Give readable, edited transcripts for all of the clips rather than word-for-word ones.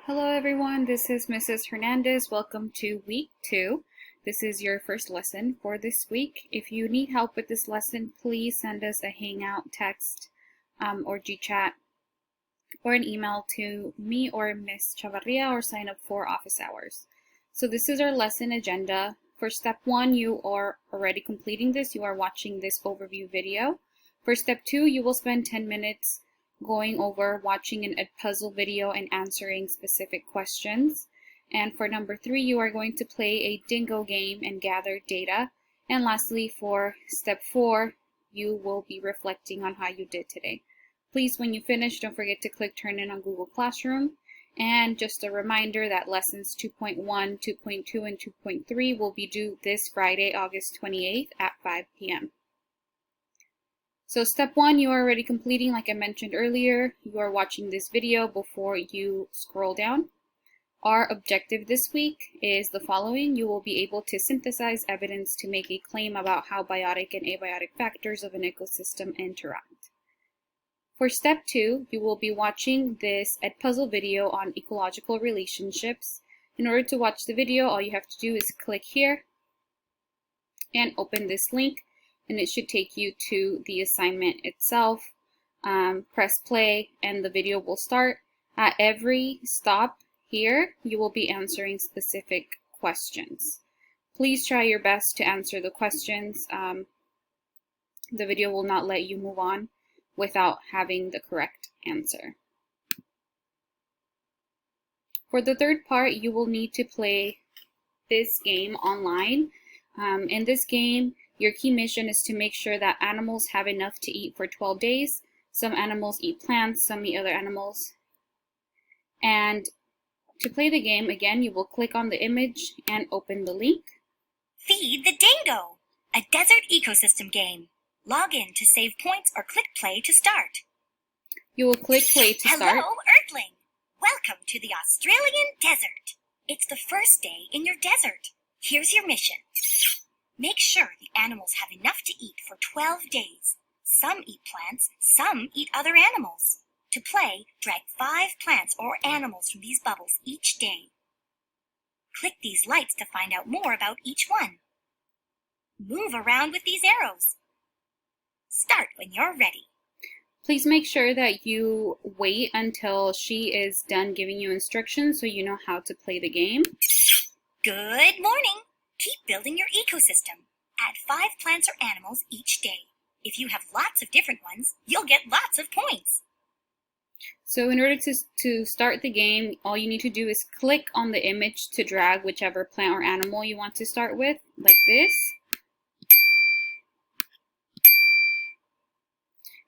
Hello everyone, this is Mrs. Hernandez. Welcome to week 2. This is your first lesson for this week. If you need help with this lesson, please send us a Hangout, text, or GChat, or an email to me or Miss Chavarria, or sign up for office hours. So this is our lesson agenda. For step 1, you are already completing this. You are watching this overview video. For step 2, you will spend 10 minutes going over watching an Edpuzzle video and answering specific questions. And for number 3, you are going to play a dingo game and gather data. And lastly, for step 4, you will be reflecting on how you did today. Please, when you finish, don't forget to click Turn In on Google Classroom. And just a reminder that lessons 2.1, 2.2, and 2.3 will be due this Friday, August 28th at 5 p.m. So step 1, you are already completing, like I mentioned earlier. You are watching this video before you scroll down. Our objective this week is the following. You will be able to synthesize evidence to make a claim about how biotic and abiotic factors of an ecosystem interact. For step 2, you will be watching this Edpuzzle video on ecological relationships. In order to watch the video, all you have to do is click here and open this link, and it should take you to the assignment itself. Press play and the video will start. At every stop here, you will be answering specific questions. Please try your best to answer the questions. The video will not let you move on without having the correct answer. For the third part, you will need to play this game online. In this game, your key mission is to make sure that animals have enough to eat for 12 days. Some animals eat plants, some eat other animals. And to play the game, again, you will click on the image and open the link. Feed the Dingo, a desert ecosystem game. Log in to save points or click play to start. You will click play to start. Hello, Earthling. Welcome to the Australian desert. It's the first day in your desert. Here's your mission. Make sure the animals have enough to eat for 12 days. Some eat plants, some eat other animals. To play, drag 5 plants or animals from these bubbles each day. Click these lights to find out more about each one. Move around with these arrows. Start when you're ready. Please make sure that you wait until she is done giving you instructions so you know how to play the game. Good morning. Keep building your ecosystem. Add 5 plants or animals each day. If you have lots of different ones, you'll get lots of points. So in order to start the game, all you need to do is click on the image to drag whichever plant or animal you want to start with, like this.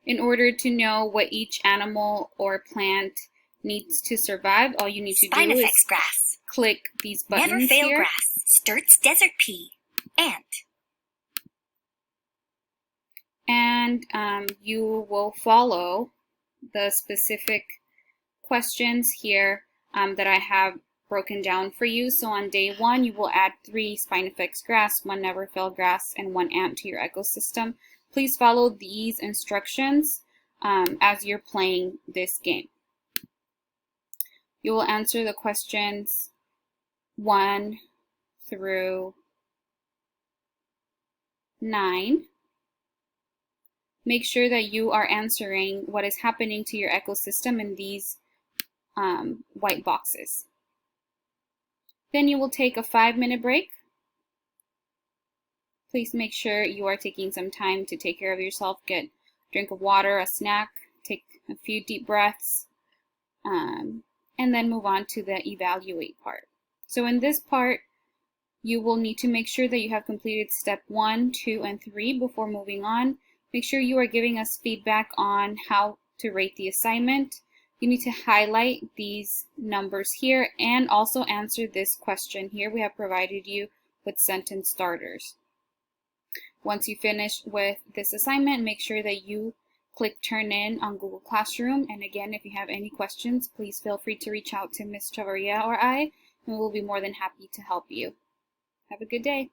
In order to know what each animal or plant needs to survive, all you need to do is grass. Click these buttons Never fail here. Grass. Sturt's desert pea. Ant. And you will follow the specific questions here that I have broken down for you. So on day 1, you will add 3 Spinifex grass, 1 never fail grass, and 1 ant to your ecosystem. Please follow these instructions as you're playing this game. You will answer the questions 1 through 9. Make sure that you are answering what is happening to your ecosystem in these white boxes. Then you will take a 5-minute break. Please make sure you are taking some time to take care of yourself. Get a drink of water, a snack, take a few deep breaths, and then move on to the evaluate part. So in this part, you will need to make sure that you have completed step 1, 2, and 3 before moving on. Make sure you are giving us feedback on how to rate the assignment. You need to highlight these numbers here and also answer this question here. We have provided you with sentence starters. Once you finish with this assignment, make sure that you click Turn In on Google Classroom. And again, if you have any questions, please feel free to reach out to Ms. Chavarria or I, and we'll be more than happy to help you. Have a good day.